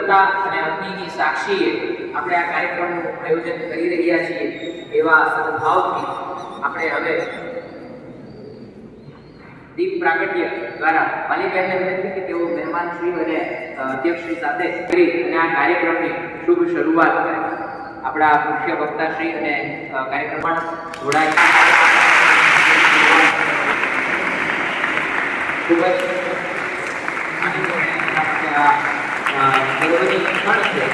સ્વતંત્રતા અને અગ્નિની સાક્ષીએ આપણે આ કાર્યક્રમનું આયોજન કરી રહ્યા છીએ એવા સદભાવથી આપણે હવે દીપ પ્રાગટ્ય દ્વારા વાલીબહેનને વિનંતી કે તેઓ મહેમાનશ્રી અને અધ્યક્ષશ્રી સાથે કરી અને આ કાર્યક્રમની શુભ શરૂઆત કરે. આપણા મુખ્ય વક્તાશ્રી અને કાર્યક્રમ પણ જોડાય. ખૂબ જ ગર્વની ક્ષણ છે.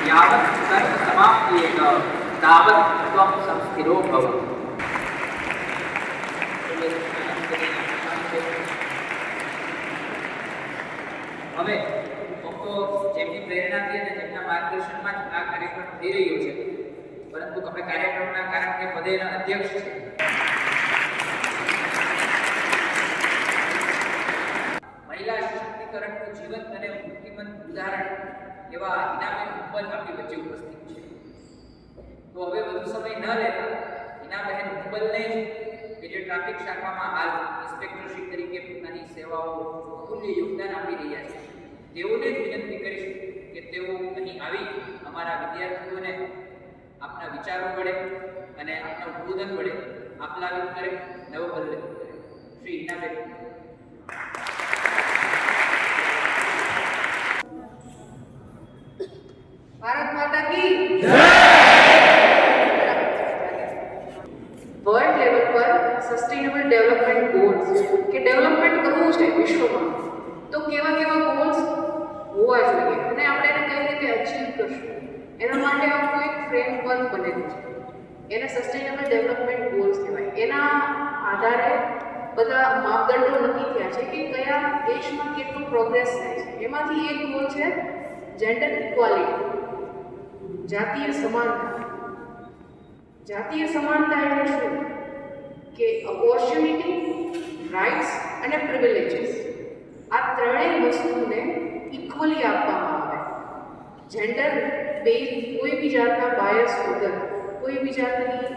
યાવત સર્વ સમાપ્યેત તાવત ત્વં સંસ્થિરો ભવ. હવે ફક્ત જેમની પ્રેરણાથી અને જેમના માર્ગદર્શનમાં જ આ કાર્યક્રમ થઈ રહ્યો છે, પરંતુ આપણે કાર્યક્રમના કારણ કે પદેના અધ્યક્ષ છે. મહિલા સશક્તિકરણનું જીવંત અને મૂર્તિમંત ઉદાહરણ એવા ઈનાબેન હુંબલ આપણી વચ્ચે ઉપસ્થિત છે. તો હવે વધુ સમય ન લેતા ઈનાબેન હુંબલને કે જે ટ્રાફિક શાખામાં હાલ ઇન્સ્પેક્ટરશીપ તરીકે પોતાની સેવાઓ અમૂલ્ય યોગદાન આપી રહ્યા છે, તેઓને જ વિનંતી કરીશું કે તેઓ અહીં આવી અમારા વિદ્યાર્થીઓને આપના વિચારો વડે અને આપના ઉદ્બોધન વડે આપલાવિત કરે, નવબલ્લિત કરે. શ્રી ઈનાબેન. ભારત માતા કી જય. વર્લ્ડ લેવલ પર સસ્ટેનેબલ ડેવલપમેન્ટ ગોલ્સ કે ડેવલપમેન્ટ કરવું છે વિશ્વમાં, તો કેવા કેવા ગોલ્સ હોવા જોઈએ અને આપણે એને કઈ રીતે અચીવ કરશું, એના માટે આપણું એક ફ્રેમવર્ક બનેલું છે. એને સસ્ટેનેબલ ડેવલપમેન્ટ ગોલ્સ કહેવાય. એના આધારે બધા માપદંડો નક્કી થયા છે કે કયા દેશમાં કેટલું પ્રોગ્રેસ થાય છે. એમાંથી એક ગોલ છે જેન્ડર ઇક્વાલિટી, જાતીય સમાનતા. જાતીય સમાનતા એટલે શું? કે ઓપોર્ચ્યુનિટી, રાઇટ્સ અને પ્રિવિલેજીસ, આ ત્રણેય વસ્તુને ઇક્વલી આપવામાં આવે. જેન્ડર બેઝ કોઈ બી જાતના બાયસ વગર, કોઈ બી જાતની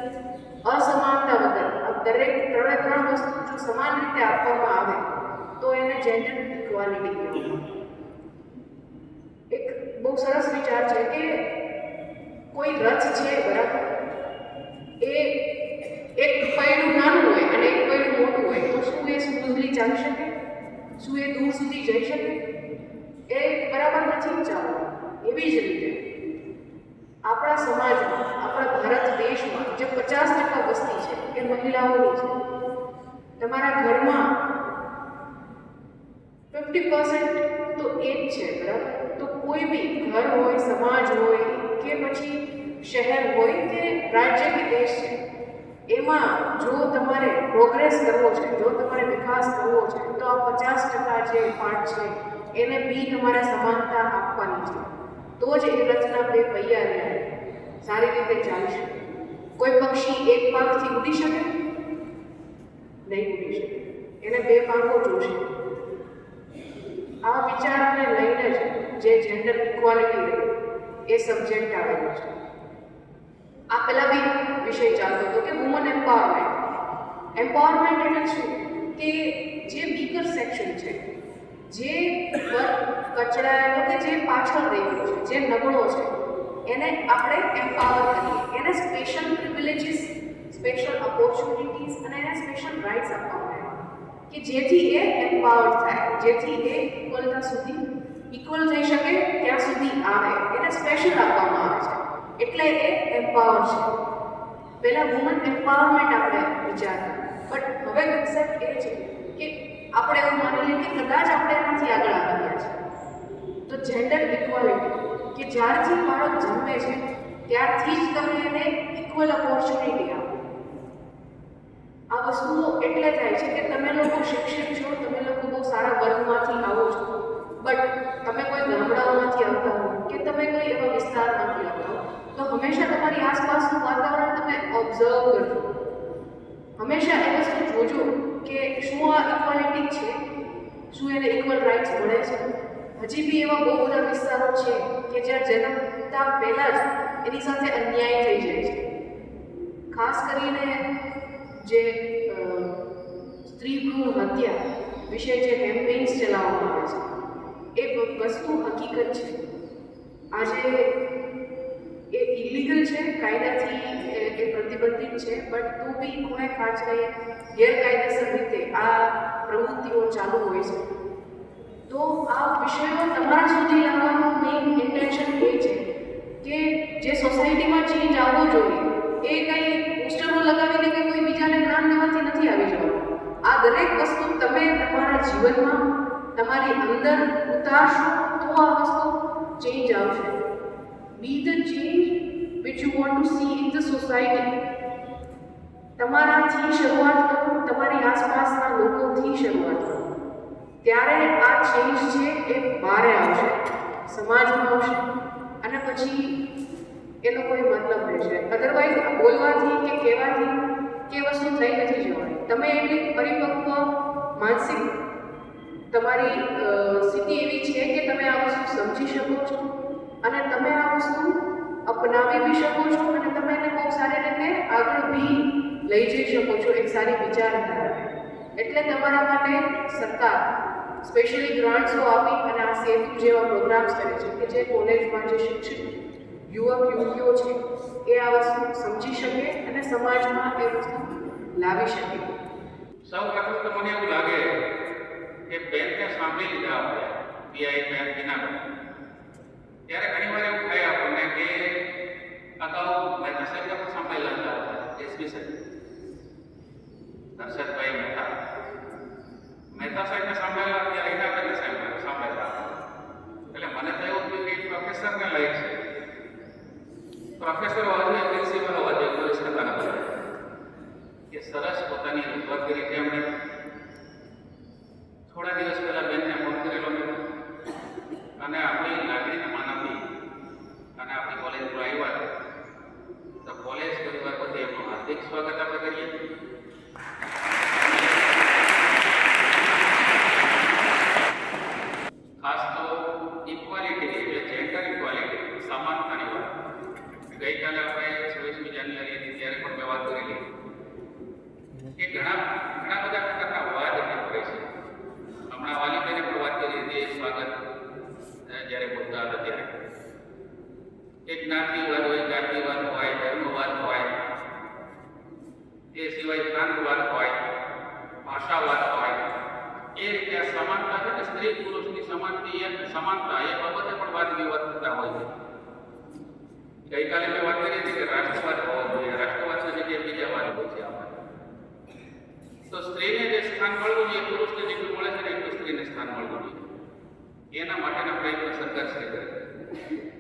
અસમાનતા વગર ત્રણ વસ્તુ જો સમાન રીતે આપવામાં આવે તો એને જેન્ડર ઇક્વાલિટી કહેવામાં. એક બહુ સરસ વિચાર છે કે કોઈ રથ છે, બરાબર, એ એક પૈડું નાનું હોય અને એક પૈડું મોટું હોય, તો શું એ સ્મૂથલી ચાલી શકે? શું એ દૂર સુધી જઈ શકે? એ બરાબર નથી ચાલતું. એવી જ રીતે આપણા સમાજમાં, આપણા ભારત દેશમાં જે 50% વસ્તી છે એ મહિલાઓની છે. તમારા ઘરમાં 50% તો એ જ છે, બરાબર. તો કોઈ બી ઘર હોય, સમાજ હોય કે પછી શહેર હોય કે રાજ્ય કે દેશ છે, એમાં જો તમારે પ્રોગ્રેસ કરવો છે, જો તમારે વિકાસ કરવો છે, તો આ 50% જે પાર્ટ છે એને બી તમારે સમાનતા આપવાની છે. તો જ એ રચના બે પૈયા રહ્યા સારી રીતે ચાલી શકે. કોઈ પક્ષી એક પાંખથી ઉડી શકે? નહીં ઉડી શકે. એને બે પાંખો જોશે. આ વિચારને લઈને જ જે જેન્ડર ઇક્વાલિટી એ સબ્જેક્ટ આવેલો છે. આ પહેલા બી વિષય ચાલતો હતો કે વુમન એમ્પાવરમેન્ટ. એમ્પાવરમેન્ટ એટલે શું? કે જે વીકર સેક્શન છે, જે કચડાયેલો કે જે પાછળ રહી ગયો છે, જે નબળો છે, એને આપણે એમ્પાવર કરીએ. એને સ્પેશિયલ પ્રિવિલેજીસ, સ્પેશિયલ ઓપોર્ચ્યુનિટીઝ અને એને સ્પેશિયલ રાઇટ્સ આપવામાં આવે કે જેથી એ એમ્પાવર થાય, જેથી એ ઇક્વલતા સુધી ઇક્વલ થઈ શકે ત્યાં સુધી આવે. એને સ્પેશિયલ આપવામાં આવે છે એટલે એ એમ્પાવર છે. પહેલાં વુમન એમ્પાવરમેન્ટ આપણે વિચારતા, બટ હવે કન્સેપ્ટ એ છે કે આપણે એવું માની લઈએ કે કદાચ આપણે એનાથી આગળ આવી ગયા છે. તો જેન્ડર ઇક્વાલિટી કે જ્યારથી બાળક જન્મે છે ત્યારથી જ તમે એને ઇક્વલ ઓપોર્ચ્યુનિટી આપો. આ વસ્તુઓ એટલે થાય છે કે તમે લોકો શિક્ષિત છો, તમે લોકો બહુ સારા વર્ગમાંથી આવો છો, બટ તમે કોઈ ગામડાઓમાંથી આવતા હો કે તમે કોઈ એવા વિસ્તારમાંથી આવતા હો, તો હંમેશા તમારી આસપાસનું વાતાવરણ તમે ઓબ્ઝર્વ કરજો. હંમેશા એ વસ્તુ જોજો કે શું આ ઇક્વાલિટી છે, શું એને ઇક્વલ રાઇટ્સ મળે છે. હજી બી એવા બહુ બધા વિસ્તારો છે કે જ્યાં જન્મતા પહેલાં જ એની સાથે અન્યાય થઈ જાય છે. ખાસ કરીને જે સ્ત્રી ભ્રૂણ હત્યા વિશે જે કેમ્પેન્સ ચલાવવામાં આવે છે એ વસ્તુ હકીકત છે. આજે એ ઇલીગલ છે, કાયદાથી એ પ્રતિબંધિત છે, બટ તો બી ખૂણે ખાંચરે ગેરકાયદેસર રીતે આ પ્રવૃત્તિઓ ચાલુ હોય છે. તો આ વિષયો તમારા સુધી લાવવાનો મેઇન ઇન્ટેન્શન એ છે કે જે સોસાયટીમાં ચેન્જ આવવો જોઈએ એ કંઈ પોસ્ટરો લગાવીને કે કોઈ બીજાને જ્ઞાન દેવાથી નથી આવી જવાનું. આ દરેક વસ્તુ તમે તમારા જીવનમાં તમારી અંદર ઉતારશો તો આ વસ્તુ ચેન્જ આવશે. બી the change which you want to C in the society. તમારાથી શરૂઆત કરો, તમારી આસપાસના લોકોથી શરૂઆત કરો, ત્યારે આ ચેન્જ છે એ બહારે આવશે, સમાજમાં આવશે અને પછી એનો કોઈ મતલબ રહેશે. અધરવાઇઝ આ બોલવાથી કે કહેવાથી કે વસ્તુ થઈ નથી જવાની. તમે એવી પરિપક્વ માનસિક તમારી સ્થિતિ એવી છે કે તમે આ વસ્તુ સમજી શકો છો અને તમે આ વસ્તુ અપનાવી બી શકો છો અને તમે એને બહુ સારી રીતે આગળ બી લઈ જઈ શકો છો એક સારી વિચારધારાને. એટલે તમારા માટે સરકાર સ્પેશિયલી ગ્રાન્ટ્સો આપી અને આ સેતુ જેવા પ્રોગ્રામ્સ કરે છે કે જે કોલેજમાં જે શિક્ષિત યુવક યુવતીઓ છે એ આ વસ્તુ સમજી શકે અને સમાજમાં એ વસ્તુ લાવી શકે. સૌ પ્રથમ તો મને એવું લાગે કે બેનને સાંભળી લીધા આપણે પીઆઈ બેન વિના ત્યારે ઘણી વાર એવું થાય આપણને કે અગાઉ મહેતા સાહેબને પણ સાંભળેલા હતા એસપી સાહેબ હર્ષદભાઈ મહેતા સાહેબને સાંભળેલા ત્યારે એના બેનને સાંભળેલા. એટલે મને તો એવું થયું કે પ્રોફેસરને લાયક છે. પ્રોફેસર હોવા જોઈએ, પ્રિન્સિપલ હોવા જોઈએ, કોઈ છતાં નથી કે સરસ પોતાની રજૂઆત કરી છે. એમણે થોડા દિવસ પહેલા બેનને ફોન કરેલો અને આપણી લાગણીને માન આપી અને આપણી કોલેજ પર આવ્યા. તો કોલેજ પરિવાર વતી એમનું હાર્દિક સ્વાગત આપણે કરીએ. ખાસ તો ઇક્વાલિટી એટલે જેન્ડર ઇક્વાલિટી, સમાનતાની વાત. ગઈકાલે આપણે 26મી જાન્યુઆરી હતી ત્યારે પણ મેં વાત કરેલી કે ઘણા બધા પ્રકારના વાદ કરે છે. હમણાં વાલીબેને પણ વાત કરી હતી સ્વાગત જ્યારે બોલતા હતા ત્યારે કે જ્ઞાતિવાદ હોય, જાતિવાદ હોય, ધર્મવાદ હોય, એ સિવાય પ્રાંતવાદ હોય, ભાષાવાદ હોય, એ રીતે આ સમાનતા છે ને સ્ત્રી પુરુષની સમાનતા એ બાબતે પણ વાદ વિવાદ થતા હોય છે. ગઈકાલે મેં વાત કરી હતી કે રાષ્ટ્રવાદ હોવો જોઈએ, રાષ્ટ્રવાદની જગ્યાએ બીજા વાદ હોય છે. આપણે તો સ્ત્રીને જે સ્થાન મળવું જોઈએ, પુરુષને જેટલું મળે છે એટલું સ્ત્રીને સ્થાન મળવું જોઈએ. એના માટેના પ્રયત્ન સરકાર શ્રી કરે.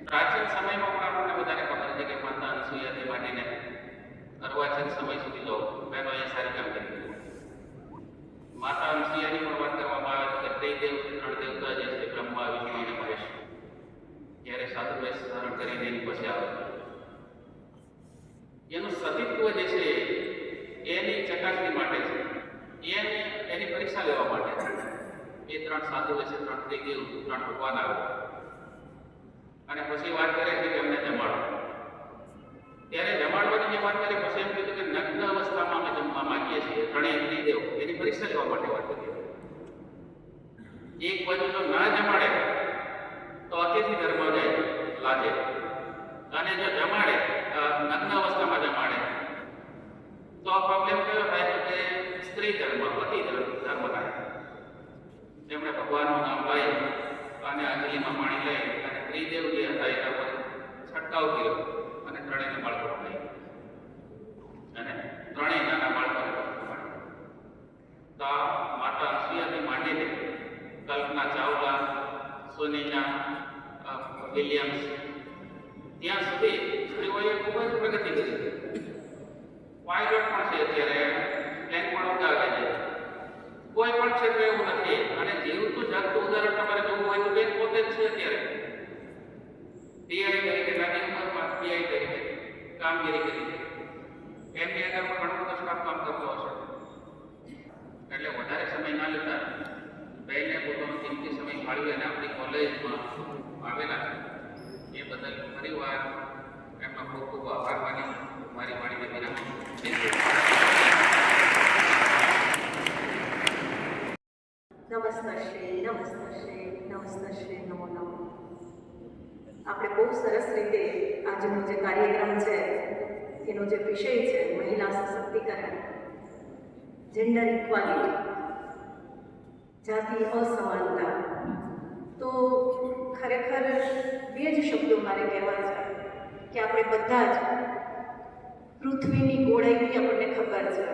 પ્રાચીન સમયમાં પણ આપણને બધાને ખબર છે કે માતા અનસુયાથી માંડીને અર્વાચીન સમય સુધી લો બહેનો એ સારી કામ કરી. માતા અનસુયાની પણ વાત કરવામાં આવે છે કે ત્રિદેવ ત્રણ દેવતા જે છે બ્રહ્મા, વિષ્ણુ અને મહેશ જ્યારે સાધુ વેશ ધારણ કરીને એની પછી આવે એનું સતીત્વ જે છે એની ચકાસણી માટે છે, એની પરીક્ષા લેવા માટે છે. એ ત્રણ સાધુ છે, ત્રણ ત્રિદેવ, ત્રણ ભગવાન આવે અને પછી વાત કરે છે કે અમને જમાડો. ત્યારે જમાડવાની જે વાત કરી પછી એમ કીધું કે નગ્ન અવસ્થામાં અમે જમવા માંગીએ છીએ. ત્રણેય ત્રિદેવ એની પરીક્ષા લેવા માટે વાત કરી. એક બાજુ જો ના જમાડે તો અતિથિ ધર્મ લાગે અને જો જમાડે નગ્ન અવસ્થામાં જમાડે તો આ પ્રોબ્લેમ કયો થાય કે સ્ત્રી ધર્મ, પતિ ધર્મ થાય. તેમણે ભગવાનનું નામ લઈ અને અંજલિમાં પાણી લઈ અને ત્રિદેવ જે હતા એના પર છંટકાવ કર્યો અને ત્રણેયને બાળકો લઈ અને ત્રણેય નાના બાળકોને તો માતા અનસુયાથી માંડીને કલ્પના ચાવલા, સોનિયા વિલિયમ્સ ત્યાં સુધી સ્ત્રીઓએ ખૂબ જ પ્રગતિ કરી. પાયલોટ પણ છે, અત્યારે પ્લેન પણ ઉડાવે છે. કોઈ પણ ક્ષેત્ર એવું નથી. અને જીવતું જાગતું ઉદાહરણ તમારે જોવું હોય તો બેન પોતે જ છે. અત્યારે પીઆઈ તરીકે નાની ઉંમરમાં પીઆઈ તરીકે કામગીરી કરી છે. એમની અંદર પણ ઘણો બધો સ્ટાફ કામ કરતો હશે. એટલે વધારે સમય ના લેતા બેને પોતાનો કિંમતી સમય ફાળવી અને આપણી કોલેજમાં આવેલા છે. એ બદલ ફરી વાર એમનો ખૂબ ખૂબ આભાર માની મારી વાણીને વિરામ આપું. નમસ્તે નમસ્તે નમો નમો. આપણે બહુ સરસ રીતે આજનો જે કાર્યક્રમ છે એનો જે વિષય છે મહિલા સશક્તિકરણ, જેન્ડર ઇક્વાલિટી, જાતિ અસમાનતા, તો ખરેખર બે જ શબ્દો મારે કહેવા છે કે આપણે બધા જ પૃથ્વીની ગોળાઈની આપણને ખબર છે,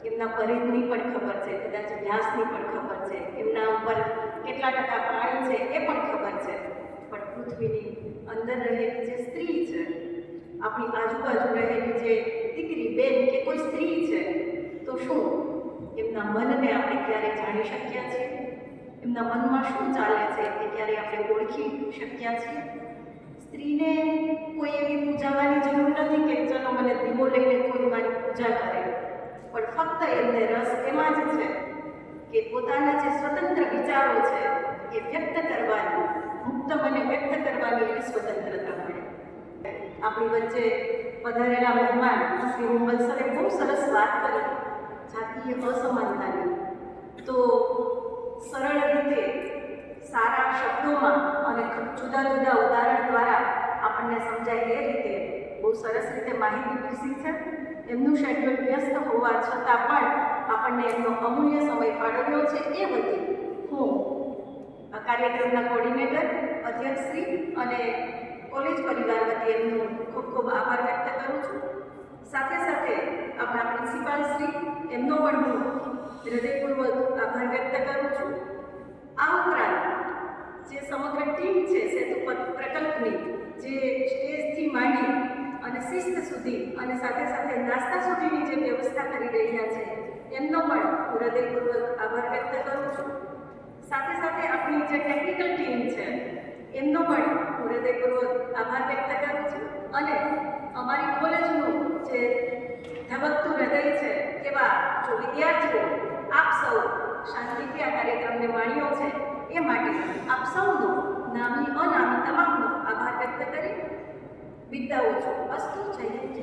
એમના પરિઘની પણ ખબર છે, કદાચ વ્યાસની પણ ખબર છે, એમના ઉપર કેટલા ટકા પાણી છે એ પણ ખબર છે, પણ પૃથ્વીની અંદર રહેલી જે સ્ત્રી છે, આપણી આજુબાજુ રહેલી જે દીકરી, બેન કે કોઈ સ્ત્રી છે, તો શું એમના મનને આપણે ક્યારે જાણી શક્યા છીએ? એમના મનમાં શું ચાલે છે એ ક્યારે આપણે ઓળખી શક્યા છીએ? સ્ત્રીને કોઈ એવી પૂજાવાની જરૂર નથી કે ચલો મને દીવો લઈને કોઈ મારી પૂજા કરે, પણ ફક્ત એમને રસ એમાં જ છે કે પોતાના જે સ્વતંત્ર વિચારો છે એ વ્યક્ત કરવાની, મુક્ત મને વ્યક્ત કરવાની એવી સ્વતંત્રતા મળે. આપણી વચ્ચે પધારેલા મહેમાન શ્રી હુંબલ સરે બહુ સરસ વાત કરી જાતીય અસમાનતાની. તો સરળ રીતે, સારા શબ્દોમાં અને જુદા જુદા ઉદાહરણ દ્વારા આપણને સમજાય એ રીતે બહુ સરસ રીતે માહિતી પીરસી છે. એમનું શેડ્યુલ વ્યસ્ત હોવા છતાં પણ આપણને એમનો અમૂલ્ય સમય ફાળવ્યો છે એ બધી હું કાર્યક્રમના કોર્ડિનેટર, અધ્યક્ષશ્રી અને કોલેજ પરિવાર વતી એમનો ખૂબ ખૂબ આભાર વ્યક્ત કરું છું. સાથે સાથે આપણા પ્રિન્સિપાલશ્રી, એમનો પણ હું હૃદયપૂર્વક આભાર વ્યક્ત કરું છું. આ ઉપરાંત જે સમગ્ર ટીમ છે સેતુ પ્રકલ્પની, જે સ્ટેજથી માંડી અને શિસ્ત સુધી અને સાથે સાથે નાસ્તા સુધીની જે વ્યવસ્થા કરી રહ્યા છે એમનો પણ હું હૃદયપૂર્વક આભાર વ્યક્ત કરું છું. સાથે સાથે આપણી જે ટેકનિકલ ટીમ છે એમનો પણ હું હૃદયપૂર્વક આભાર વ્યક્ત કરું છું. અને અમારી કોલેજનું જે ધબકતું હૃદય છે એવા જો વિદ્યાર્થીઓ આપ સૌ શાંતિથી આ કાર્યક્રમને માણ્યો છે એ માટે આપ સૌનો નામી અનામી તમામનો આભાર વ્યક્ત કરી વિદાવું છું. અસ્તુ. જય હિન્દ.